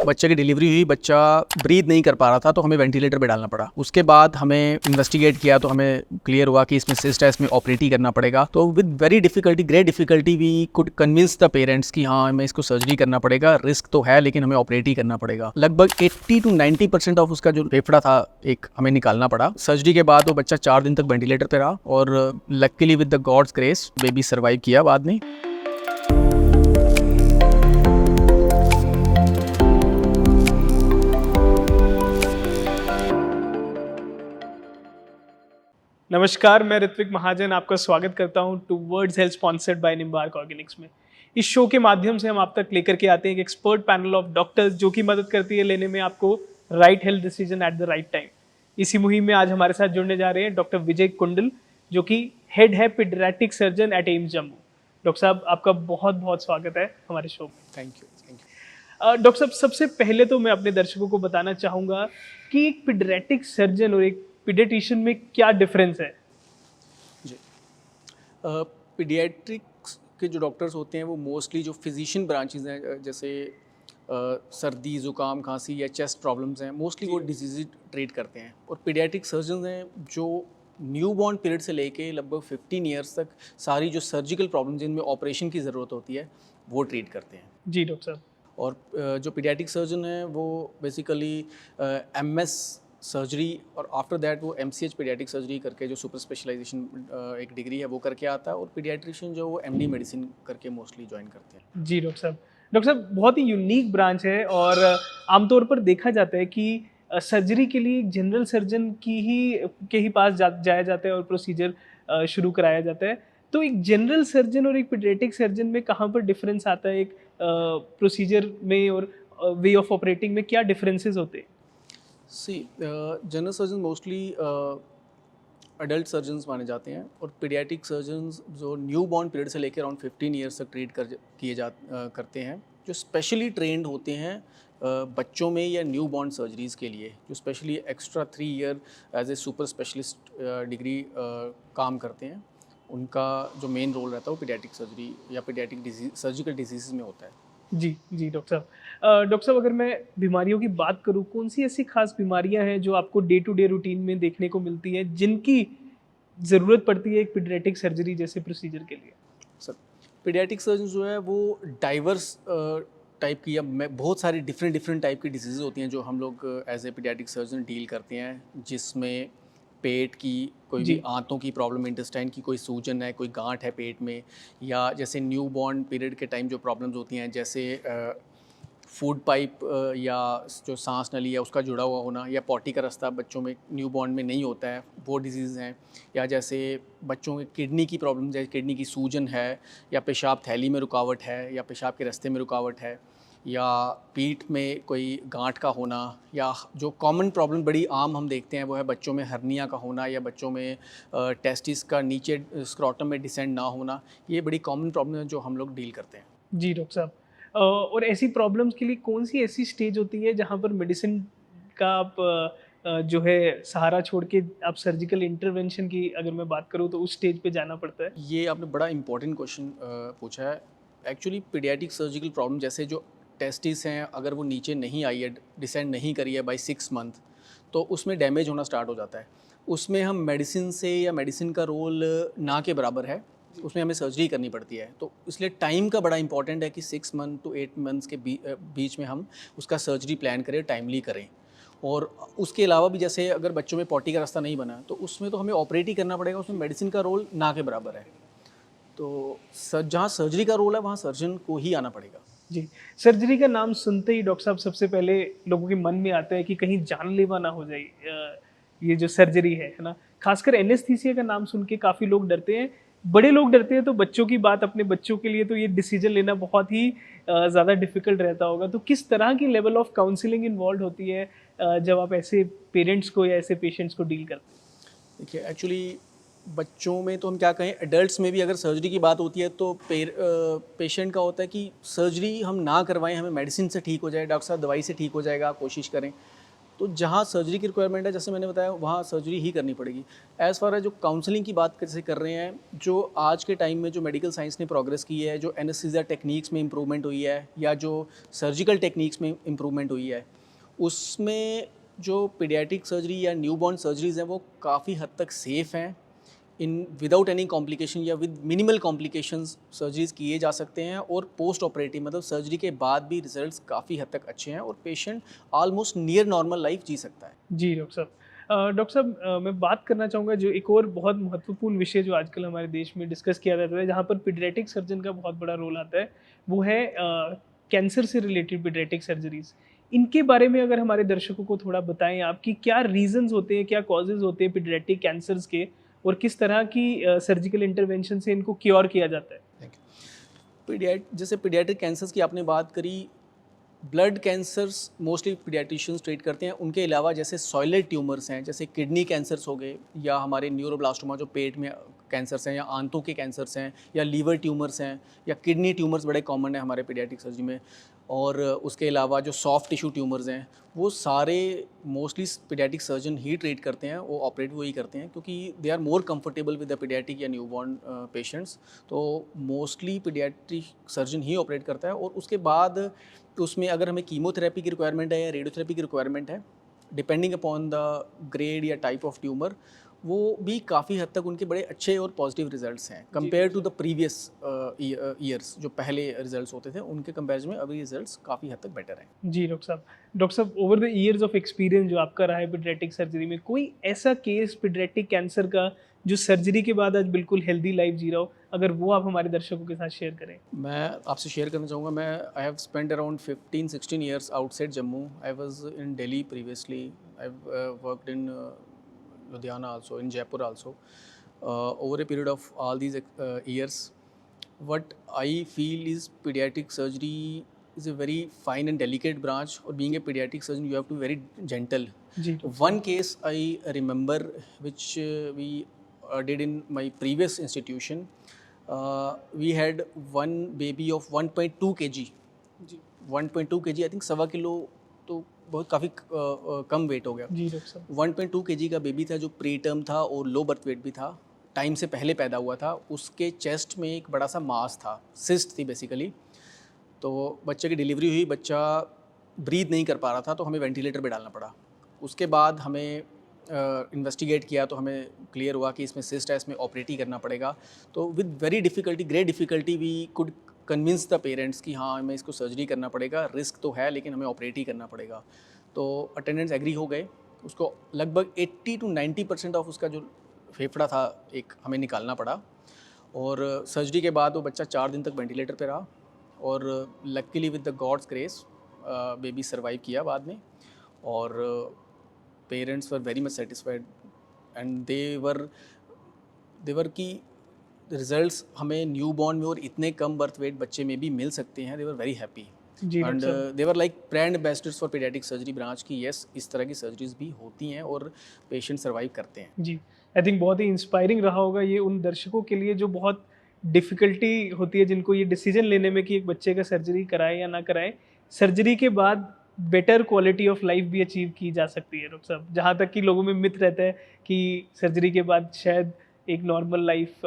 बच्चे की डिलीवरी हुई, बच्चा ब्रीथ नहीं कर पा रहा था तो हमें वेंटिलेटर पे डालना पड़ा। उसके बाद हमें इन्वेस्टिगेट किया तो हमें क्लियर हुआ कि इसमें सिस्ट है, इसमें ऑपरेट ही करना पड़ेगा। तो with very difficulty, great difficulty we could convince the parents कि हाँ हमें इसको सर्जरी करना पड़ेगा, रिस्क तो है लेकिन हमें ऑपरेट ही करना पड़ेगा। लगभग 80 to 90% ऑफ उसका जो फेफड़ा था एक हमें निकालना पड़ा। सर्जरी के बाद वो बच्चा 4 दिन तक वेंटिलेटर पे रहा और luckily with the god's grace baby survive किया बाद में। नमस्कार, मैं ऋत्विक महाजन आपका स्वागत करता हूं towards health sponsored by Nimbark organics में। इस शो के माध्यम से हम आप तक लेकर के आते हैं एक एक्सपर्ट पैनल ऑफ डॉक्टर्स जो कि मदद करती है लेने में आपको right health decision at the right time. इसी मुहिम में आज हमारे साथ जुड़ने जा रहे हैं डॉक्टर विजय कुंडल, जो कि हेड है paediatric surgeon eight AIIMS Jammu. Doctor साहब, आपका बहुत बहुत स्वागत है हमारे शो में। Thank you. डॉक्टर साहब, सबसे पहले तो मैं अपने दर्शकों को बताना चाहूँगा कि एक पीडियाट्रिक सर्जन और एक पीडियाट्रिशियन में क्या डिफरेंस है? जी, पीडियाट्रिक्स के जो डॉक्टर्स होते हैं वो मोस्टली जो फिजिशियन ब्रांचेज हैं, जैसे सर्दी, ज़ुकाम, खांसी या चेस्ट प्रॉब्लम्स हैं, मोस्टली वो डिजीज़ ट्रीट करते हैं। और पीडियाट्रिक सर्जन हैं जो न्यूबॉर्न पीरियड से लेके लगभग 15 ईयर्स तक सारी जो सर्जिकल प्रॉब्लम्स जिनमें ऑपरेशन की ज़रूरत होती है वो ट्रीट करते हैं। जी डॉक्टर साहब। और जो पीडियाट्रिक सर्जन है वो बेसिकली एमएस सर्जरी और आफ्टर दैट वो एमसीएच पीडियाट्रिक सर्जरी करके जो सुपर स्पेशलाइजेशन एक डिग्री है वो करके आता है। और पीडियाट्रिशियन जो वो एमडी मेडिसिन करके मोस्टली ज्वाइन करते हैं। जी डॉक्टर साहब। डॉक्टर साहब, बहुत ही यूनिक ब्रांच है और आमतौर पर देखा जाता है कि सर्जरी के लिए जनरल सर्जन के ही पास जाया जाता है और प्रोसीजर शुरू कराया जाता है। तो एक जनरल सर्जन और एक पीडियाट्रिक सर्जन में कहाँ पर डिफरेंस आता है? एक प्रोसीजर में और वे ऑफ ऑपरेटिंग में क्या डिफरेंसेस होते हैं? General surgeon mostly adult surgeons माने जाते हैं और पीडियाट्रिक सर्जन्स जो न्यूबॉर्न पीरियड से लेकर अराउंड 15 ईयर्स तक ट्रीट करते हैं, जो स्पेशली ट्रेंड होते हैं बच्चों में या न्यूबॉर्न सर्जरीज़ के लिए, जो specially extra 3 year as a super specialist degree काम करते हैं। उनका जो मेन रोल रहता है वो पीडियाट्रिक सर्जरी या पीडियाट्रिक डिजीज सर्जिकल डिजीज़ में होता है। जी, जी डॉक्टर साहब। डॉक्टर साहब, अगर मैं बीमारियों की बात करूँ, कौन सी ऐसी खास बीमारियां हैं जो आपको डे टू डे रूटीन में देखने को मिलती हैं जिनकी ज़रूरत पड़ती है एक पीडियाट्रिक सर्जरी जैसे प्रोसीजर के लिए? सर, पीडियाट्रिक सर्जन जो है वो डाइवर्स टाइप की या बहुत सारी डिफरेंट टाइप की डिजीज़ होती हैं जो हम लोग as a paediatric surgeon deal करते हैं, जिसमें पेट की कोई भी आंतों की प्रॉब्लम, इंटेस्टाइन की कोई सूजन है, कोई गांठ है पेट में, या जैसे न्यूबॉर्न पीरियड के टाइम जो प्रॉब्लम्स होती हैं जैसे फूड पाइप या जो सांस नली है उसका जुड़ा हुआ होना, या पॉटी का रास्ता बच्चों में न्यूबॉर्न में नहीं होता है, वो डिजीज़ हैं। या जैसे बच्चों के किडनी की प्रॉब्लम, जैसे किडनी की सूजन है, या पेशाब थैली में रुकावट है, या पेशाब के रास्ते में रुकावट है, या पीठ में कोई गांठ का होना, या जो कॉमन प्रॉब्लम बड़ी आम हम देखते हैं वो है बच्चों में हर्निया का होना, या बच्चों में टेस्टिस का नीचे स्क्रॉटम में डिसेंड ना होना। ये बड़ी कॉमन प्रॉब्लम है जो हम लोग डील करते हैं। जी डॉक्टर साहब। और ऐसी प्रॉब्लम्स के लिए कौन सी ऐसी स्टेज होती है जहाँ पर मेडिसिन का आप जो है सहारा छोड़ के आप सर्जिकल इंटरवेंशन की अगर मैं बात करूँ तो उस स्टेज पे जाना पड़ता है? ये आपने बड़ा इंपॉर्टेंट क्वेश्चन पूछा है। एक्चुअली पीडियाट्रिक सर्जिकल प्रॉब्लम जैसे जो टेस्टिस हैं, अगर वो नीचे नहीं आई है, डिसेंड नहीं करी है बाय 6 मंथ, तो उसमें डैमेज होना स्टार्ट हो जाता है। उसमें हम मेडिसिन से, या मेडिसिन का रोल ना के बराबर है, उसमें हमें सर्जरी करनी पड़ती है। तो इसलिए टाइम का बड़ा इंपॉर्टेंट है कि 6 मंथ to 8 मंथ्स के बीच में हम उसका सर्जरी प्लान करें, टाइमली करें। और उसके अलावा भी जैसे अगर बच्चों में पॉटी का रास्ता नहीं बना तो उसमें तो हमें ऑपरेट ही करना पड़ेगा, उसमें मेडिसिन का रोल ना के बराबर है। तो जहाँ सर्जरी का रोल है वहाँ सर्जन को ही आना पड़ेगा। जी, सर्जरी का नाम सुनते ही डॉक्टर साहब सबसे पहले लोगों के मन में आता है कि कहीं जानलेवा ना हो जाए ये जो सर्जरी है ना? खासकर एनेस्थीसिया का नाम सुन के काफ़ी लोग डरते हैं। बड़े लोग डरते हैं तो बच्चों की बात, अपने बच्चों के लिए तो ये डिसीजन लेना बहुत ही ज़्यादा डिफ़िकल्ट रहता होगा। तो किस तरह की लेवल ऑफ काउंसलिंग इन्वॉल्व होती है जब आप ऐसे पेरेंट्स को या ऐसे पेशेंट्स को डील करते हैं? देखिए, एक्चुअली बच्चों में तो हम क्या कहें, एडल्ट्स में भी अगर सर्जरी की बात होती है तो पेशेंट का होता है कि सर्जरी हम ना करवाएं, हमें मेडिसिन से ठीक हो जाए, डॉक्टर साहब दवाई से ठीक हो जाएगा, कोशिश करें। तो जहाँ सर्जरी की रिक्वायरमेंट है, जैसे मैंने बताया, वहाँ सर्जरी ही करनी पड़ेगी। एज़ फार एज जो काउंसलिंग की बात कैसे कर रहे हैं, जो आज के टाइम में जो मेडिकल साइंस ने प्रोग्रेस की है, जो एनेस्थीसिया टेक्निक्स में इम्प्रूवमेंट हुई है या जो सर्जिकल टेक्निक्स में इम्प्रूवमेंट हुई है, उसमें जो पीडियाट्रिक सर्जरी या न्यूबॉर्न सर्जरीज़ हैं वो काफ़ी हद तक सेफ़ हैं। इन विदाउट एनी कॉम्प्लिकेशन या विद मिनिमल कॉम्प्लिकेशंस सर्जरीज़ किए जा सकते हैं, और पोस्ट ऑपरेटिव मतलब सर्जरी के बाद भी रिजल्ट्स काफ़ी हद तक अच्छे हैं और patient almost near normal life जी सकता है। जी डॉक्टर साहब। डॉक्टर साहब, मैं बात करना चाहूँगा जो एक और बहुत महत्वपूर्ण विषय जो आजकल हमारे देश में डिस्कस किया जाता है, जहाँ पर पीडियाट्रिक सर्जन का बहुत बड़ा रोल आता है, वो है कैंसर से रिलेटेड पीडियाट्रिक सर्जरीज। इनके बारे में अगर हमारे दर्शकों को थोड़ा बताएं आप कि क्या रीजंस होते हैं, क्या कॉजेज होते हैं पीडियाट्रिक कैंसर्स के, और किस तरह की सर्जिकल इंटरवेंशन से इनको क्योर किया जाता है। जैसे पीडियाट्रिक कैंसर्स की आपने बात करी, blood cancers mostly paediatricians treat करते हैं। उनके अलावा जैसे सॉइलेट ट्यूमर्स हैं, जैसे किडनी कैंसर्स हो गए, या हमारे न्यूरोब्लास्टोमा जो पेट में कैंसर्स हैं, या आंतों के कैंसर्स हैं, या लीवर ट्यूमर्स हैं, या किडनी ट्यूमर्स बड़े कॉमन हैं हमारे पीडियाट्रिक सर्जरी में। और उसके अलावा जो सॉफ्ट टिश्यू ट्यूमर्स हैं, वो सारे मोस्टली पीडियाट्रिक सर्जन ही ट्रीट करते हैं, वो ऑपरेट वही करते हैं, क्योंकि they are more comfortable with the paediatric या न्यूबॉर्न पेशेंट्स। तो मोस्टली पीडियाट्रिक सर्जन ही ऑपरेट करता है। और उसके बाद उसमें अगर हमें कीमोथेरेपी की रिक्वायरमेंट है या रेडियोथेरेपी की रिक्वायरमेंट है, डिपेंडिंग अपॉन द ग्रेड या टाइप ऑफ ट्यूमर, वो भी काफ़ी हद तक उनके बड़े अच्छे और पॉजिटिव रिजल्ट्स हैं compare to the previous years. जो पहले रिजल्ट्स होते थे उनके कंपैरिजन में अभी रिजल्ट्स काफ़ी हद तक बेटर हैं। जी डॉक्टर साहब। डॉक्टर साहब, over the years of experience जो आपका रहा है पीडियाट्रिक सर्जरी में, कोई ऐसा केस पीडियाट्रिक कैंसर का जो सर्जरी के बाद आज बिल्कुल हेल्दी लाइफ जी रहा हो, अगर वो आप हमारे दर्शकों के साथ शेयर करें। मैं आपसे शेयर करना चाहूँगा, मैं I have spend around 15-16 years outside Jammu. I was in Delhi previously, I worked in Ludhiana also, in Jaipur also. Over a period of all these years, what I feel is pediatric surgery is a very fine and delicate branch, or being a pediatric surgeon you have to be very gentle. जी One case I remember which we did in my previous institution. We had one baby of 1.2 kg. जी 1.2 kg, I think 1.25 kilo तो बहुत काफ़ी कम wait हो गया। जी doctor साहब। 1.2 kg का baby था, जो प्री टर्म था और लो बर्थ वेट भी था, टाइम से पहले पैदा हुआ था। उसके चेस्ट में एक बड़ा सा मास था, सिस्ट थी बेसिकली। तो बच्चे की डिलीवरी हुई, बच्चा ब्रीथ नहीं कर पा रहा था, तो हमें वेंटिलेटर पे डालना पड़ा। उसके बाद हमें इन्वेस्टिगेट किया तो हमें क्लियर हुआ कि इसमें सिस्ट है, इसमें ऑपरेट ही करना पड़ेगा। तो with very difficulty, great difficulty, we could convince the parents कि हाँ हमें इसको सर्जरी करना पड़ेगा, रिस्क तो है लेकिन हमें ऑपरेट ही करना पड़ेगा। तो अटेंडेंट्स एग्री हो गए। उसको लगभग 80 to 90% ऑफ उसका जो फेफड़ा था एक हमें निकालना पड़ा। और सर्जरी के बाद वो बच्चा 4 दिन तक वेंटिलेटर पे रहा, और luckily with the god's grace baby survive किया बाद में। और parents were very much satisfied, and their की रिजल्ट्स हमें न्यूबॉर्न में और इतने कम बर्थ वेट बच्चे में भी मिल सकते हैं। दे वर वेरी हैप्पी जी एंड डॉक्टर साहब। They were like brand ambassadors for paediatric surgery branch की। यस, इस तरह की सर्जरीज भी होती हैं और पेशेंट सर्वाइव करते हैं। जी, आई थिंक बहुत ही इंस्पायरिंग रहा होगा ये उन दर्शकों के लिए जो बहुत डिफ़िकल्टी होती है जिनको ये डिसीजन लेने में कि एक बच्चे का सर्जरी कराएं या ना कराएं। सर्जरी के बाद बेटर क्वालिटी ऑफ लाइफ भी अचीव की जा सकती है डॉक्टर साहब। जहाँ तक कि लोगों में मिथ रहता है कि सर्जरी के बाद शायद एक नॉर्मल लाइफ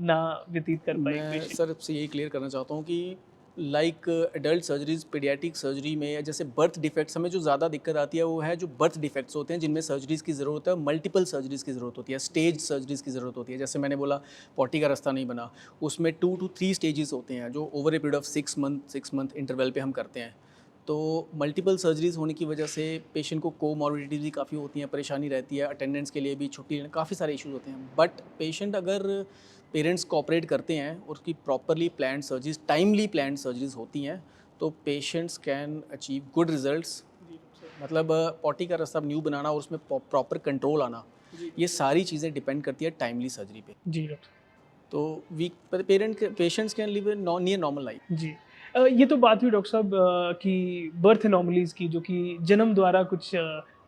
ना व्यतीत कर पाए मैं पेशेंट। सर आपसे यही क्लियर करना चाहता हूँ कि like adult surgeries, paediatric surgery में जैसे बर्थ डिफेक्ट्स, हमें जो ज़्यादा दिक्कत आती है वो है जो बर्थ डिफेक्ट्स होते हैं, जिनमें सर्जरीज़ की ज़रूरत है, मल्टीपल सर्जरीज़ की ज़रूरत होती है, स्टेज सर्जरीज़ की ज़रूरत होती है। जैसे मैंने बोला पॉटी का रास्ता नहीं बना, उसमें 2 to 3 स्टेजेस होते हैं जो over a period of 6 month interval पे हम करते हैं। तो मल्टीपल सर्जरीज़ होने की वजह से पेशेंट को कोमॉर्बिडिटीज़ भी काफ़ी होती हैं, परेशानी रहती है, अटेंडेंट्स के लिए भी छुट्टी लेना, काफ़ी सारे इश्यूज़ होते हैं। बट पेशेंट अगर पेरेंट्स कोऑपरेट करते हैं और उसकी properly planned surgeries, timely planned surgeries होती हैं, तो patients can achieve good results. मतलब पॉटी का रास्ता न्यू बनाना और उसमें प्रॉपर कंट्रोल आना, ये सारी चीज़ें डिपेंड करती है टाइमली सर्जरी पे। जी डॉक्टर। तो we patients can live a near normal life. जी, ये तो बात हुई डॉक्टर साहब कि बर्थ एनोमलीज़ की, जो कि जन्म द्वारा कुछ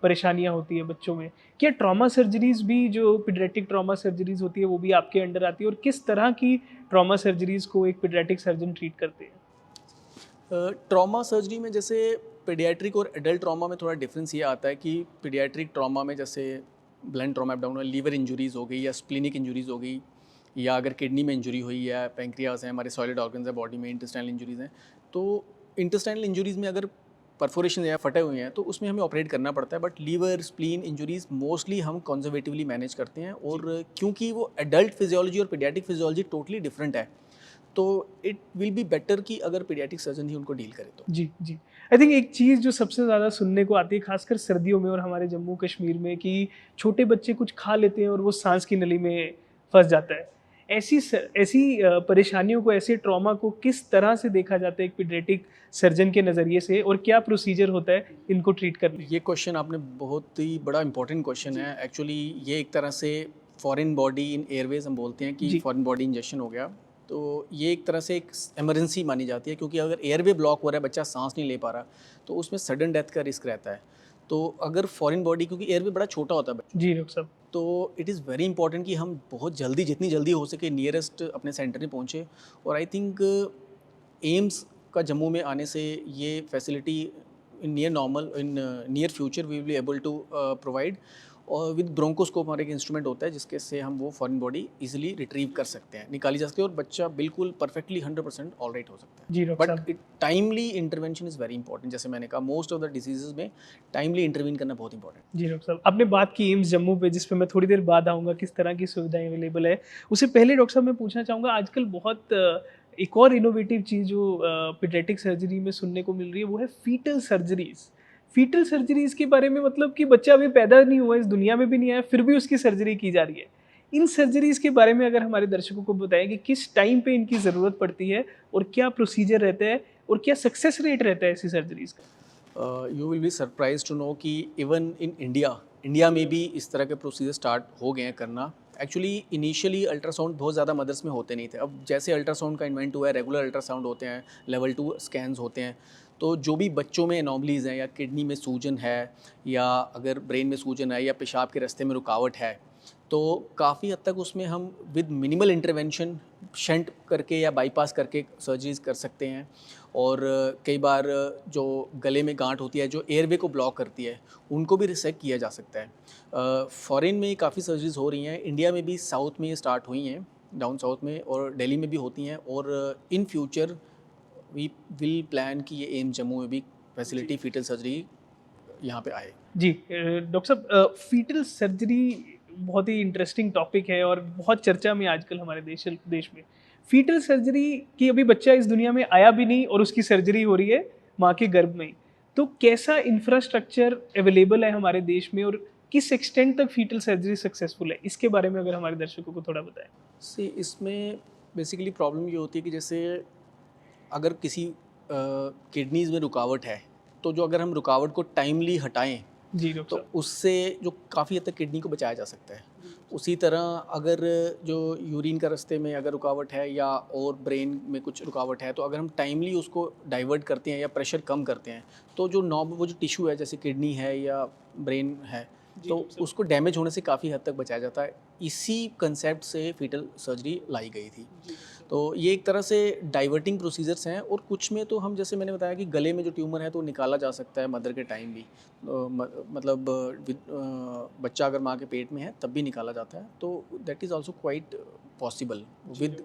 परेशानियाँ होती है बच्चों में। क्या ट्रॉमा सर्जरीज़ भी, जो पीडियाट्रिक ट्रॉमा सर्जरीज़ होती है, वो भी आपके अंडर आती है, और किस तरह की ट्रॉमा सर्जरीज़ को एक पीडियाट्रिक सर्जन ट्रीट करते हैं? ट्रॉमा सर्जरी में जैसे पीडियाट्रिक और एडल्ट ट्रॉमा में थोड़ा डिफरेंस ये आता है कि पीडियाट्रिक ट्रॉमा में जैसे blunt trauma, abdominal liver injuries हो गई या स्प्लिनिक इंजरीज़ हो गई, या अगर किडनी में इंजरी हुई या पेंक्रियाज है, हमारे सॉलिड ऑर्गन्स है बॉडी में, इंटेस्टाइनल इंजरीज़ हैं, तो इंटेस्टाइनल इंजरीज़ में अगर परफोरेशन या फटे हुए हैं तो उसमें हमें ऑपरेट करना पड़ता है। But liver spleen injuries mostly हम कंजर्वेटिवली मैनेज करते हैं, और क्योंकि वो एडल्ट फिजियोलॉजी और पीडियाट्रिक फिजियोलॉजी टोटली डिफरेंट है, तो इट विल बी बेटर कि अगर पीडियाट्रिक सर्जन ही उनको डील करे तो। जी जी। आई थिंक एक चीज़ जो सबसे ज़्यादा सुनने को आती है खासकर सर्दियों में और हमारे जम्मू कश्मीर में, कि छोटे बच्चे कुछ खा लेते हैं और वो सांस की नली में फंस जाता है। ऐसी परेशानियों को, ऐसे ट्रॉमा को किस तरह से देखा जाता है एक पीडियाट्रिक सर्जन के नज़रिए से, और क्या प्रोसीजर होता है इनको ट्रीट करने? ये क्वेश्चन आपने बहुत ही बड़ा इंपॉर्टेंट क्वेश्चन है एक्चुअली। ये एक तरह से फॉरेन बॉडी इन एयरवेज हम बोलते हैं कि फॉरेन बॉडी इंजेक्शन हो गया, तो ये एक तरह से एक इमरजेंसी मानी जाती है, क्योंकि अगर एयरवे ब्लॉक हो रहा है, बच्चा सांस नहीं ले पा रहा, तो उसमें सडन डेथ का रिस्क रहता है। तो अगर फॉरेन बॉडी, क्योंकि एयरवे बड़ा छोटा होता है जी डॉक्टर साहब, तो इट इज़ वेरी इंपॉर्टेंट कि हम बहुत जल्दी, जितनी जल्दी हो सके, नियरेस्ट अपने सेंटर में पहुँचे। और आई थिंक एम्स का जम्मू में आने से ये facility in near future we will be able to provide. और विद ब्रोंकोस्कोप हमारे एक इंस्ट्रूमेंट होता है जिसके से हम वो फॉरेन बॉडी इजीली रिट्रीव कर सकते हैं, निकाली जा सकती है, और बच्चा बिल्कुल परफेक्टली 100% ऑल राइट हो सकता है। जी doctor but timely intervention is very important. जैसे मैंने कहा, मोस्ट ऑफ द डिजीजेज में टाइमली इंटरवीन करना बहुत इंपॉर्टेंट। जी डॉक्टर साहब, आपने बात की एम्स जम्मू पे, जिस पे मैं थोड़ी देर बाद आऊँगा, किस तरह की सुविधाएं अवेलेबल है। उससे पहले डॉक्टर साहब मैं पूछना चाहूँगा, आजकल बहुत एक और इनोवेटिव चीज़ जो पीडियाट्रिक सर्जरी में सुनने को मिल रही है, वो है फीटल सर्जरीज़। फीटल सर्जरीज़ के बारे में, मतलब कि बच्चा अभी पैदा नहीं हुआ, इस दुनिया में भी नहीं आया, फिर भी उसकी सर्जरी की जा रही है। इन सर्जरीज़ के बारे में अगर हमारे दर्शकों को बताएं कि किस टाइम पे इनकी ज़रूरत पड़ती है और क्या प्रोसीजर रहता है और क्या सक्सेस रेट रहता है ऐसी सर्जरीज़ का? You will be surprise to know कि इवन इन इंडिया में भी इस तरह के प्रोसीजर स्टार्ट हो गए हैं करना। एक्चुअली इनिशियली अल्ट्रासाउंड बहुत ज़्यादा मदर्स में होते नहीं थे। अब जैसे अल्ट्रासाउंड का इन्वेंट हुआ है, रेगुलर अल्ट्रासाउंड होते हैं, लेवल 2 स्कैन्स होते हैं, तो जो भी बच्चों में एनॉमलीज़ हैं, या किडनी में सूजन है, या अगर ब्रेन में सूजन है, या पेशाब के रास्ते में रुकावट है, तो काफ़ी हद तक उसमें हम विद मिनिमल इंटरवेंशन शंट करके या बाईपास करके सर्जरीज कर सकते हैं। और कई बार जो गले में गांठ होती है, जो एयरवे को ब्लॉक करती है, उनको भी रिसेक्ट किया जा सकता है। फॉरेन में काफ़ी सर्जरीज हो रही हैं, इंडिया में भी साउथ में ये स्टार्ट हुई हैं, डाउन साउथ में, और दिल्ली में भी होती हैं। और in future we will plan कि ये एम्स जम्मू में भी फैसिलिटी फीटल सर्जरी यहाँ पे आए। जी डॉक्टर साहब, फीटल सर्जरी बहुत ही इंटरेस्टिंग टॉपिक है और बहुत चर्चा में आजकल हमारे देश में। फीटल सर्जरी की, अभी बच्चा इस दुनिया में आया भी नहीं और उसकी सर्जरी हो रही है माँ के गर्भ में ही, तो कैसा इंफ्रास्ट्रक्चर अवेलेबल है हमारे देश में और किस एक्सटेंट तक फीटल सर्जरी सक्सेसफुल है, इसके बारे में अगर हमारे दर्शकों को थोड़ा बताएं। इसमें बेसिकली प्रॉब्लम ये होती है कि जैसे अगर किसी किडनीज़ में रुकावट है, तो जो अगर हम रुकावट को टाइमली हटाएं, जी डॉक्टर तो उससे जो काफ़ी हद तक किडनी को बचाया जा सकता है। उसी तरह अगर जो यूरिन का रास्ते में अगर रुकावट है, या और ब्रेन में कुछ रुकावट है, तो अगर हम टाइमली उसको डाइवर्ट करते हैं या प्रेशर कम करते हैं, तो वो जो टिश्यू है, जैसे किडनी है या ब्रेन है, तो उसको डैमेज होने से काफ़ी हद तक बचाया जाता है। इसी कंसेप्ट से फीटल सर्जरी लाई गई थी। तो ये एक तरह से डाइवर्टिंग प्रोसीजर्स हैं, और कुछ में तो हम, जैसे मैंने बताया कि गले में जो ट्यूमर है तो निकाला जा सकता है मदर के टाइम भी, मतलब बच्चा अगर माँ के पेट में है तब भी निकाला जाता है, तो that is also quite possible with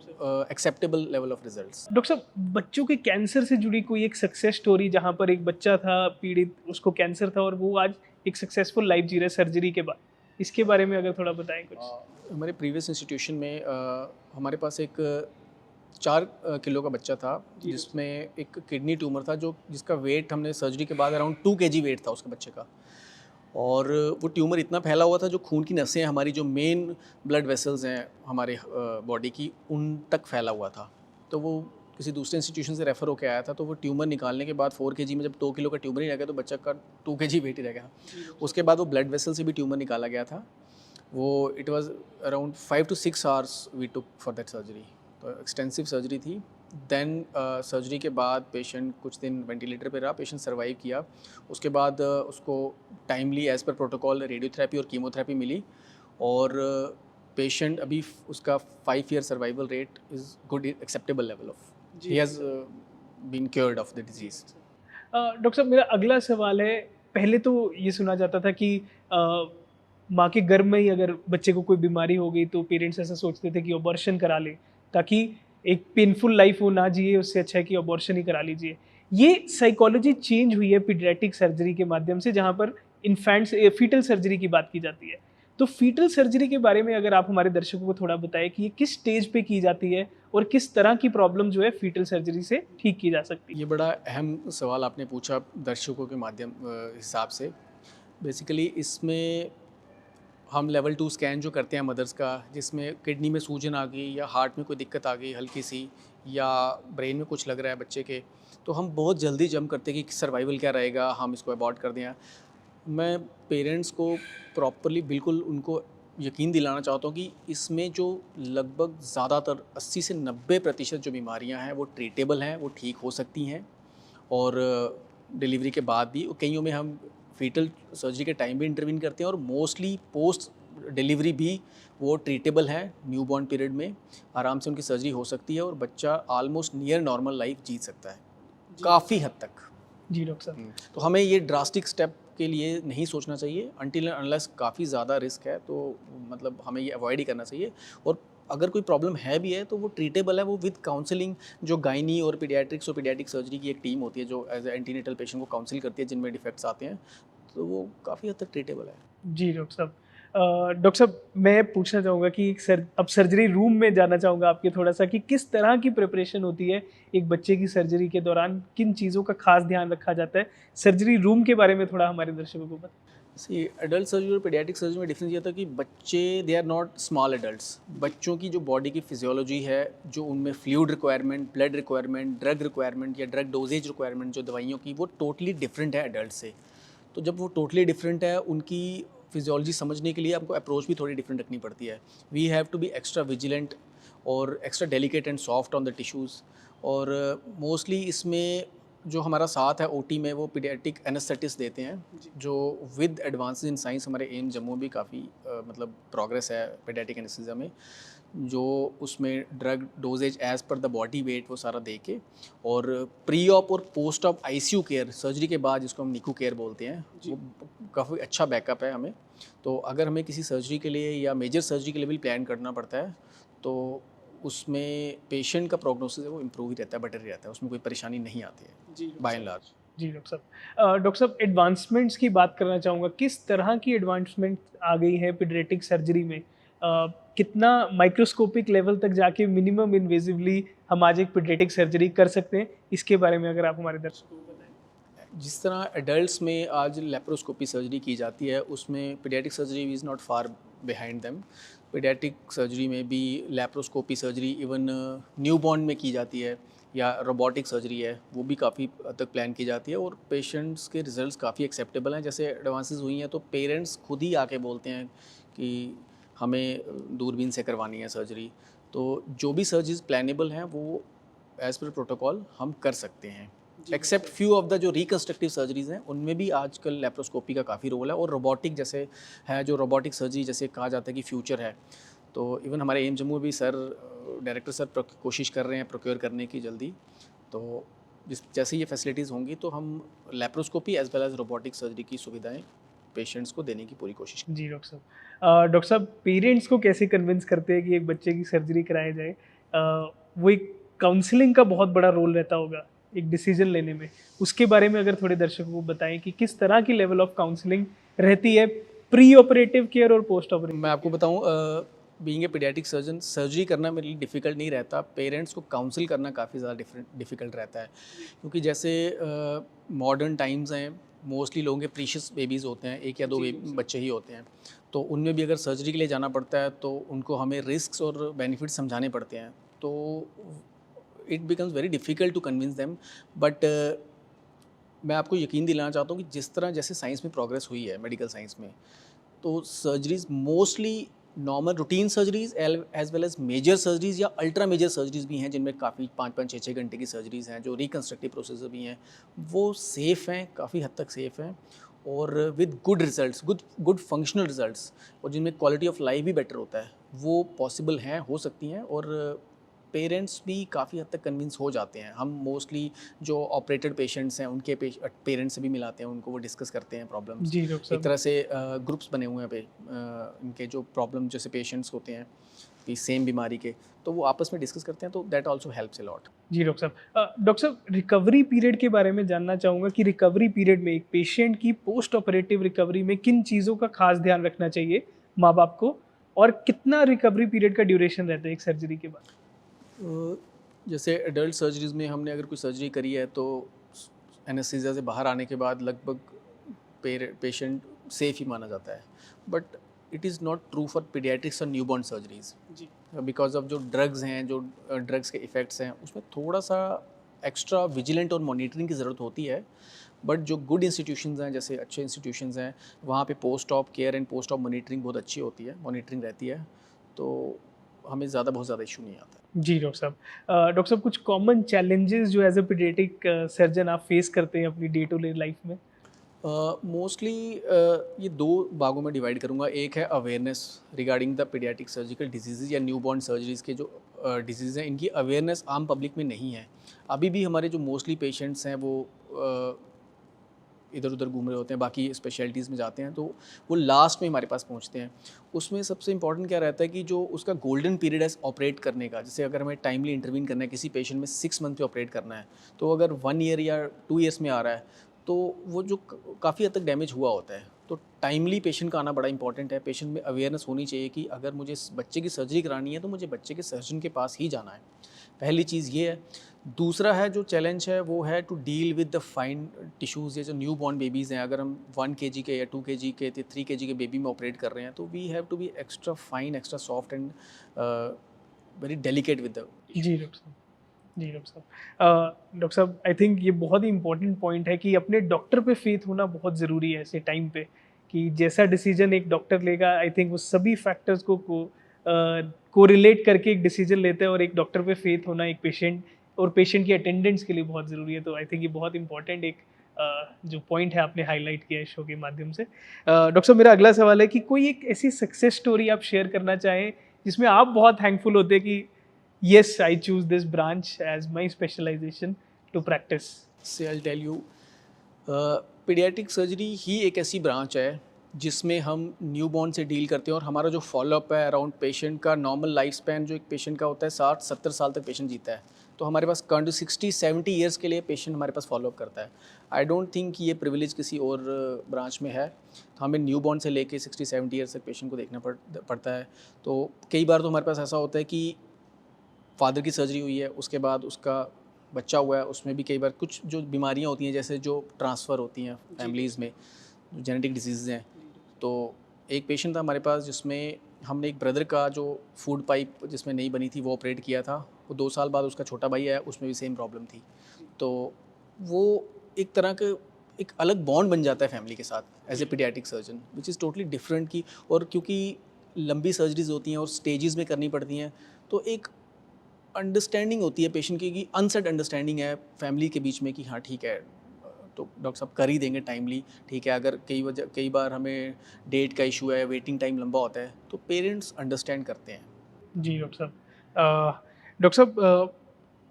acceptable level of results. Doctor साहब, बच्चों के कैंसर से जुड़ी कोई एक सक्सेस स्टोरी, जहाँ पर एक बच्चा था पीड़ित, उसको कैंसर था और वो आज एक सक्सेसफुल लाइफ जी रहा है सर्जरी के बाद, इसके बारे में अगर थोड़ा बताएं कुछ। हमारे प्रीवियस इंस्टीट्यूशन में हमारे पास एक 4 किलो का बच्चा था, जिसमें एक किडनी ट्यूमर था, जिसका वेट हमने सर्जरी के बाद अराउंड 2 kg वेट था उसके बच्चे का। और वो ट्यूमर इतना फैला हुआ था, जो खून की नसें हैं हमारी, जो मेन ब्लड वेसल्स हैं हमारे बॉडी की, उन तक फैला हुआ था। तो वो किसी दूसरे इंस्टीट्यूशन से रेफ़र होकर आया था, तो वो ट्यूमर निकालने के बाद 4 kg में, जब 2 किलो का ट्यूमर ही रह गया, तो बच्चा का 2 kg वेट ही रह गया। उसके बाद वो ब्लड वेसल से भी ट्यूमर निकाला गया था। वो it was around 5 to 6 hours we took for that surgery. तो एक्सटेंसिव सर्जरी थी। देन सर्जरी के बाद पेशेंट कुछ दिन वेंटिलेटर पे रहा, पेशेंट सर्वाइव किया। उसके बाद उसको timely as per protocol radiotherapy और कीमोथेरेपी मिली, और पेशेंट अभी उसका 5 year survival rate is good, acceptable level of, he has been cured of the disease. Doctor साहब मेरा अगला सवाल है, पहले तो ये सुना जाता था कि माँ के गर्भ में ही अगर बच्चे को कोई बीमारी हो गई तो पेरेंट्स ऐसा सोचते थे कि अबॉर्शन करा ले, ताकि एक पेनफुल लाइफ वो ना जिए, उससे अच्छा है कि अबॉर्शन ही करा लीजिए। ये साइकोलॉजी चेंज हुई है पीडियाट्रिक सर्जरी के माध्यम से, जहाँ पर इन्फेंट्स फीटल सर्जरी की बात की जाती है। तो फीटल सर्जरी के बारे में अगर आप हमारे दर्शकों को थोड़ा बताएं कि ये किस स्टेज पे की जाती है और किस तरह की प्रॉब्लम जो है फीटल सर्जरी से ठीक की जा सकती है। ये बड़ा अहम सवाल आपने पूछा दर्शकों के माध्यम हिसाब से। बेसिकली इसमें हम लेवल 2 स्कैन जो करते हैं मदर्स का, जिसमें किडनी में सूजन आ गई या हार्ट में कोई दिक्कत आ गई हल्की सी, या ब्रेन में कुछ लग रहा है बच्चे के, तो हम बहुत जल्दी जंप करते हैं कि सर्वाइवल क्या रहेगा, हम इसको अबॉर्ट कर दें। मैं पेरेंट्स को प्रॉपरली बिल्कुल उनको यकीन दिलाना चाहता हूँ कि इसमें जो लगभग ज़्यादातर 80 से 90% जो बीमारियाँ हैं वो ट्रीटेबल हैं, वो ठीक हो सकती हैं। और डिलीवरी के बाद भी कईयों में हम फीटल सर्जरी के टाइम भी इंटरवीन करते हैं, और मोस्टली पोस्ट डिलीवरी भी वो ट्रीटेबल है। न्यूबॉर्न पीरियड में आराम से उनकी सर्जरी हो सकती है और बच्चा ऑलमोस्ट नियर नॉर्मल लाइफ जी सकता है काफ़ी हद तक। जी डॉक्टर साहब। तो हमें ये ड्रास्टिक स्टेप के लिए नहीं सोचना चाहिए अनटिल अनलेस काफ़ी ज़्यादा रिस्क है, तो मतलब हमें ये अवॉइड ही करना चाहिए। और अगर कोई प्रॉब्लम है भी है तो वो ट्रीटेबल है, वो विद काउंसलिंग। जो गायनी और पीडियाट्रिक्स और पीडियाट्रिक सर्जरी की एक टीम होती है जो एज ए एंटीनेटल पेशेंट को काउंसिल करती है जिनमें डिफेक्ट्स आते हैं, तो वो काफ़ी हद तक ट्रीटेबल है। जी डॉक्टर साहब। डॉक्टर साहब मैं पूछना चाहूँगा कि अब सर्जरी रूम में जाना चाहूँगा आपके थोड़ा सा, कि किस तरह की प्रिपरेशन होती है एक बच्चे की सर्जरी के दौरान, किन चीज़ों का खास ध्यान रखा जाता है सर्जरी रूम के बारे में थोड़ा हमारे दर्शकों को बताएं। सी एडल्ट सर्जरी और पीडियाट्रिक सर्जरी में डिफरेंस ये था कि बच्चे they are not small adults. बच्चों की जो बॉडी की फिजियोलॉजी है, जो उनमें fluid requirement, blood requirement, drug requirement या ड्रग डोजेज रिक्वायरमेंट जो दवाइयों की, वो टोटली डिफरेंट है एडल्ट से। तो जब वो टोटली डिफरेंट है, उनकी फिजियोलॉजी समझने के लिए आपको अप्रोच भी थोड़ी डिफरेंट रखनी पड़ती है। We have to be extra vigilant और extra delicate and soft on the tissues. और मोस्टली इसमें जो हमारा साथ है ओटी में, वो पीडियाट्रिक एनेस्थेटिस्ट देते हैं, जो विद एडवांसेस इन साइंस। हमारे एम जम्मू में भी काफ़ी मतलब प्रोग्रेस है पीडियाट्रिक एनेस्थीसिया में, जो उसमें drug dosages as per the body weight वो सारा दे के, और प्री ऑप और post op ICU care surgery के बाद, जिसको हम निकू केयर बोलते हैं, वो काफ़ी अच्छा बैकअप है हमें। तो अगर हमें किसी सर्जरी के लिए या मेजर सर्जरी के लिए भी प्लान करना पड़ता है, तो उसमें पेशेंट का प्रोग्नोसिस है वो इम्प्रूव ही रहता है, बेटर ही रहता है, उसमें कोई परेशानी नहीं आती है बाय एंड लार्ज। जी डॉक्टर साहब। डॉक्टर साहब एडवांसमेंट्स की बात करना चाहूँगा, किस तरह की एडवांसमेंट आ गई है पीडियाट्रिक सर्जरी में? कितना माइक्रोस्कोपिक लेवल तक जाके मिनिमम इन्वेजिवली हम आज एक पीडियाट्रिक सर्जरी कर सकते हैं, इसके बारे में अगर आप हमारे दर्शकों को बताएं। जिस तरह एडल्ट्स में आज लेप्रोस्कोपी सर्जरी की जाती है, उसमें paediatric surgery is not far behind them. Paediatric surgery में भी लेप्रोस्कोपी सर्जरी इवन न्यूबॉर्न में की जाती है, या रोबोटिक सर्जरी है, वो भी काफ़ी हद तक प्लान की जाती है, और पेशेंट्स के रिजल्ट्स काफ़ी एक्सेप्टेबल हैं। जैसे एडवांसेस हुई हैं तो पेरेंट्स खुद ही आके बोलते हैं कि हमें दूरबीन से करवानी है सर्जरी। तो जो भी सर्जरीज प्लानेबल हैं वो एज़ पर प्रोटोकॉल हम कर सकते हैं, एक्सेप्ट फ्यू ऑफ द जो रिकन्स्ट्रक्टिव सर्जरीज हैं, उनमें भी आजकल लेप्रोस्कोपी का काफ़ी रोल है। और रोबोटिक जैसे है, जो रोबोटिक सर्जरी जैसे कहा जाता है कि फ्यूचर है, तो इवन हमारे एम जम्मू भी सर, डायरेक्टर सर कोशिश कर रहे हैं प्रोक्योर करने की जल्दी। तो जैसे ये फैसिलिटीज़ होंगी तो हम laparoscopy as well as robotic surgery की सुविधाएं पेशेंट्स को देने की पूरी कोशिश करें। जी डॉक्टर साहब। डॉक्टर साहब पेरेंट्स को कैसे कन्विंस करते हैं कि एक बच्चे की सर्जरी कराई जाए? वो एक काउंसलिंग का बहुत बड़ा रोल रहता होगा एक डिसीजन लेने में, उसके बारे में अगर थोड़े दर्शकों को बताएं कि किस तरह की लेवल ऑफ काउंसलिंग रहती है प्री ऑपरेटिव केयर और पोस्ट ऑपरेटिव। मैं आपको बताऊं, being a paediatric surgeon, surgery करना मेरे लिए डिफ़िकल्ट नहीं रहता, पेरेंट्स को काउंसिल करना काफ़ी ज़्यादा डिफ़िकल्ट रहता है। क्योंकि जैसे मॉडर्न टाइम्स हैं, मोस्टली लोगों के प्रीशियस बेबीज़ होते हैं, एक या दो बच्चे ही होते हैं, तो उनमें भी अगर सर्जरी के लिए जाना पड़ता है तो उनको हमें रिस्क्स और बेनिफिट समझाने पड़ते हैं, तो it becomes very difficult to convince them. But मैं आपको यकीन दिलाना चाहता हूँ कि जिस तरह जैसे साइंस में प्रोग्रेस हुई है, मेडिकल साइंस में, तो surgeries mostly normal routine surgeries as well as major surgeries या अल्ट्रा मेजर सर्जरीज भी हैं, जिनमें काफ़ी 5-5, 6-6 घंटे की सर्जरीज हैं, जो रिकन्स्ट्रक्टिव प्रोसेस भी हैं, वो सेफ़ हैं, काफ़ी हद तक सेफ़ हैं, और with good results, good functional results, और जिनमें क्वालिटी ऑफ लाइफ भी बेटर होता है, वो पॉसिबल हैं, हो सकती हैं। और पेरेंट्स भी काफ़ी हद तक कन्विंस हो जाते हैं। हम मोस्टली जो ऑपरेटेड पेशेंट्स हैं उनके पेरेंट्स से भी मिलाते हैं, उनको वो डिस्कस करते हैं प्रॉब्लम्स। जी डॉक्टर एक साहब। तरह से ग्रुप्स बने हुए हैं इनके जो प्रॉब्लम जैसे पेशेंट्स होते हैं कि सेम बीमारी के, तो वो आपस में डिस्कस करते हैं, तो that also helps a lot. जी डॉक्टर साहब। डॉक्टर साहब, रिकवरी पीरियड के बारे में जानना चाहूँगा कि रिकवरी पीरियड में एक पेशेंट की पोस्ट ऑपरेटिव रिकवरी में किन चीज़ों का खास ध्यान रखना चाहिए माँ बाप को, और कितना रिकवरी पीरियड का ड्यूरेशन रहता है एक सर्जरी के बाद? जैसे एडल्ट सर्जरीज में हमने अगर कोई सर्जरी करी है तो एनेस्थीसिया से बाहर आने के बाद लगभग पेशेंट सेफ ही माना जाता है, but it is not true for paediatrics और न्यूबॉर्न सर्जरीज। जी। बिकॉज ऑफ जो ड्रग्स हैं, जो ड्रग्स के इफ़ेक्ट्स हैं, उसमें थोड़ा सा एक्स्ट्रा विजिलेंट और मॉनिटरिंग की ज़रूरत होती है। बट जो गुड इंस्टीट्यूशंस हैं, जैसे अच्छे इंस्टीट्यूशंस हैं, वहाँ पे post op care and post op monitoring बहुत अच्छी होती है, मॉनिटरिंग रहती है, तो हमें बहुत ज़्यादा इशू नहीं आता। जी डॉक्टर साहब। डॉक्टर साहब, कुछ कॉमन चैलेंजेस जो एज अ पीडियाट्रिक सर्जन आप फेस करते हैं अपनी डे टू डे लाइफ में? मोस्टली ये दो भागों में डिवाइड करूँगा। एक है awareness regarding the paediatric surgical disease या न्यूबॉर्न सर्जरीज़ के जो डिजीज़ हैं, इनकी अवेयरनेस आम पब्लिक में नहीं है। अभी भी हमारे जो मोस्टली पेशेंट्स हैं वो इधर उधर घूम रहे होते हैं, बाकी स्पेशलिटीज़ में जाते हैं, तो वो लास्ट में हमारे पास पहुंचते हैं। उसमें सबसे इंपॉर्टेंट क्या रहता है कि जो उसका गोल्डन पीरियड है ऑपरेट करने का, जैसे अगर हमें टाइमली इंटरवीन करना है, किसी पेशेंट में 6 मंथ पे ऑपरेट करना है, तो अगर 1 ईयर या 2 ईयर्स में आ रहा है, तो वो जो काफ़ी हद तक डैमेज हुआ होता है, तो टाइमली पेशेंट का आना बड़ा इंपॉर्टेंट है। पेशेंट में अवेयरनेस होनी चाहिए कि अगर मुझे बच्चे की सर्जरी करानी है तो मुझे बच्चे के सर्जन के पास ही जाना है। पहली चीज़ ये है। दूसरा है जो चैलेंज है वो है to deal with the fine tissues. ये जो न्यू बॉर्न बेबीज़ हैं, अगर हम 1 केजी के या 2 केजी के 3 केजी के बेबी में ऑपरेट कर रहे हैं, तो we have to be extra fine, extra soft and very delicate with the tissue. जी डॉक्टर साहब। जी डॉक्टर साहब। डॉक्टर साहब, आई थिंक ये बहुत ही इंपॉर्टेंट पॉइंट है कि अपने डॉक्टर पे फेथ होना बहुत ज़रूरी है ऐसे टाइम पे, कि जैसा डिसीजन एक डॉक्टर लेगा, आई थिंक वो सभी फैक्टर्स को कोरिलेट करके एक डिसीजन लेते हैं, और एक डॉक्टर पे फेथ होना एक पेशेंट और पेशेंट की अटेंडेंस के लिए बहुत ज़रूरी है। तो आई थिंक ये बहुत इंपॉर्टेंट एक जो पॉइंट है आपने हाईलाइट किया इस शो के माध्यम से। डॉक्टर साहब, मेरा अगला सवाल है कि कोई एक ऐसी सक्सेस स्टोरी आप शेयर करना चाहें जिसमें आप बहुत थैंकफुल होते कि yes, I choose this branch as my specialization to practice. So I tell you, paediatric surgery ही एक ऐसी ब्रांच है जिसमें हम न्यूबॉर्न से डील करते हैं, और हमारा जो फॉलोअप है अराउंड पेशेंट का, नॉर्मल लाइफ स्पैन जो एक पेशेंट का होता है 60-70 साल तक पेशेंट जीता है, तो हमारे पास 60-70 ईयर्स के लिए पेशेंट हमारे पास फॉलोअप करता है। आई डोंट थिंक ये प्रिविलेज किसी और ब्रांच में है। तो हमें न्यूबॉर्न से लेके 60-70 ईयर्स तक पेशेंट को देखना पड़ता है। तो कई बार तो हमारे पास ऐसा होता है कि फादर की सर्जरी हुई है, उसके बाद उसका बच्चा हुआ है, उसमें भी कई बार कुछ जो बीमारियां होती हैं, जैसे जो ट्रांसफ़र होती हैं फैमिलीज़ में, जो जेनेटिक डिजीज़ हैं। तो एक पेशेंट था हमारे पास जिसमें हमने एक ब्रदर का जो फूड पाइप जिसमें नहीं बनी थी वो ऑपरेट किया था। वो 2 साल बाद उसका छोटा भाई है, उसमें भी सेम प्रॉब्लम थी। तो वो एक तरह का एक अलग बॉन्ड बन जाता है फैमिली के साथ as a paediatric surgeon, which is totally different. की और क्योंकि लंबी सर्जरीज होती हैं और स्टेजेस में करनी पड़ती हैं, तो एक अंडरस्टैंडिंग होती है पेशेंट की, कि अनसेट अंडरस्टैंडिंग है फैमिली के बीच में कि हाँ ठीक है, तो डॉक्टर साहब कर ही देंगे टाइमली, ठीक है। अगर कई बार हमें डेट का इशू है, वेटिंग टाइम लंबा होता है, तो पेरेंट्स अंडरस्टैंड करते हैं। जी डॉक्टर साहब। डॉक्टर साहब,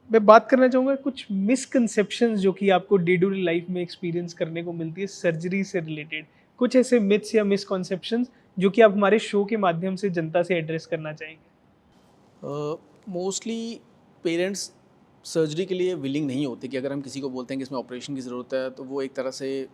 मैं बात करना चाहूँगा कुछ मिसकंसेप्शंस जो कि आपको डे टू डे लाइफ में एक्सपीरियंस करने को मिलती है सर्जरी से रिलेटेड। कुछ ऐसे मिथ्स या मिसकंसेप्शंस जो कि आप हमारे शो के माध्यम से जनता से एड्रेस करना चाहेंगे? मोस्टली पेरेंट्स सर्जरी के लिए विलिंग नहीं होते, कि अगर हम किसी को बोलते हैं कि इसमें ऑपरेशन की ज़रूरत है, तो वो एक तरह से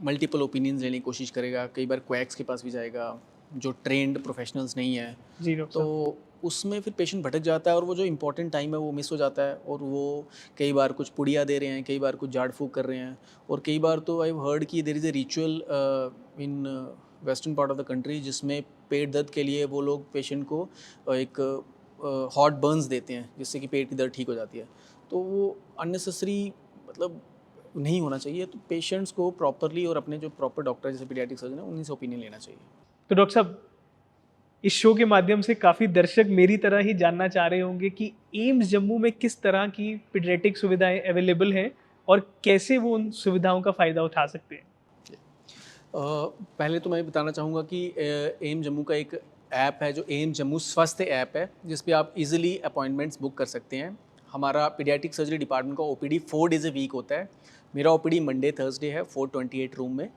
मल्टीपल ओपिनियंस लेने की कोशिश करेगा। कई बार क्वैक्स के पास भी जाएगा जो ट्रेंड प्रोफेशनल्स नहीं है, जी डॉक्टर तो साहब। उसमें फिर पेशेंट भटक जाता है, और वो जो इंपॉर्टेंट टाइम है वो मिस हो जाता है। और वो कई बार कुछ पुड़िया दे रहे हैं, कई बार कुछ झाड़ फूक कर रहे हैं, और कई बार तो आई हर्ड कि there is a ritual in western part of the country जिसमें पेट दर्द के लिए वो लोग पेशेंट को एक हॉट बर्न्स देते हैं, जिससे कि पेट की दर्द ठीक हो जाती है। तो वो अननेसेसरी मतलब नहीं होना चाहिए। तो पेशेंट्स को प्रॉपरली और अपने जो प्रॉपर डॉक्टर जैसे पीडियाट्रिक सर्जन है उन्हीं से ओपिनियन लेना चाहिए। तो डॉक्टर साहब, इस शो के माध्यम से काफ़ी दर्शक मेरी तरह ही जानना चाह रहे होंगे कि एम्स जम्मू में किस तरह की पीडियाट्रिक सुविधाएं अवेलेबल हैं और कैसे वो उन सुविधाओं का फ़ायदा उठा सकते हैं। पहले तो मैं बताना चाहूँगा कि एम जम्मू का एक ऐप है जो एम जम्मू स्वास्थ्य ऐप है, जिस पे आप इजीली अपॉइंटमेंट्स बुक कर सकते हैं। हमारा पीडियाट्रिक सर्जरी डिपार्टमेंट का ओपीडी 4 डेज़ अ वीक होता है। मेरा ओपीडी मंडे थर्सडे है 428 रूम में।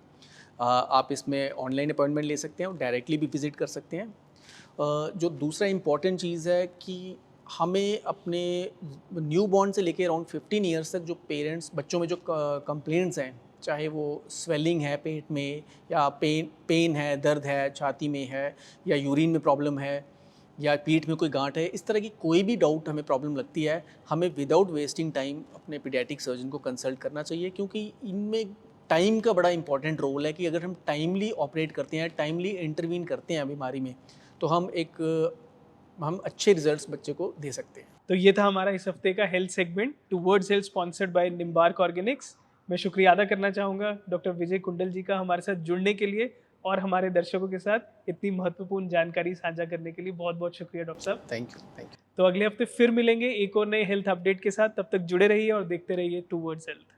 आप इसमें ऑनलाइन अपॉइंटमेंट ले सकते हैं और डायरेक्टली भी विज़िट कर सकते हैं। जो दूसरा इम्पॉर्टेंट चीज़ है कि हमें अपने न्यू बॉर्न से लेके अराउंड 15 ईयर्स तक जो पेरेंट्स बच्चों में जो कंप्लेंट्स हैं, चाहे वो स्वेलिंग है पेट में, या पेन है, दर्द है छाती में है, या यूरिन में प्रॉब्लम है, या पीठ में कोई गांठ है, इस तरह की कोई भी डाउट हमें प्रॉब्लम लगती है, हमें विदाउट वेस्टिंग टाइम अपने पीडियाट्रिक सर्जन को कंसल्ट करना चाहिए। क्योंकि इनमें टाइम का बड़ा इंपॉर्टेंट रोल है कि अगर हम टाइमली ऑपरेट करते हैं, टाइमली इंटरवीन करते हैं बीमारी में, तो हम अच्छे रिजल्ट्स बच्चे को दे सकते हैं। तो ये था हमारा इस हफ्ते का health segment towards health sponsored by Nimbark organics. मैं शुक्रिया अदा करना चाहूँगा डॉक्टर विजय कुंडल जी का हमारे साथ जुड़ने के लिए और हमारे दर्शकों के साथ इतनी महत्वपूर्ण जानकारी साझा करने के लिए। बहुत बहुत शुक्रिया डॉक्टर साहब। Thank you. तो अगले हफ्ते फिर मिलेंगे एक और नए हेल्थ अपडेट के साथ। तब तक जुड़े रहिए और देखते रहिए टुवर्ड्स हेल्थ।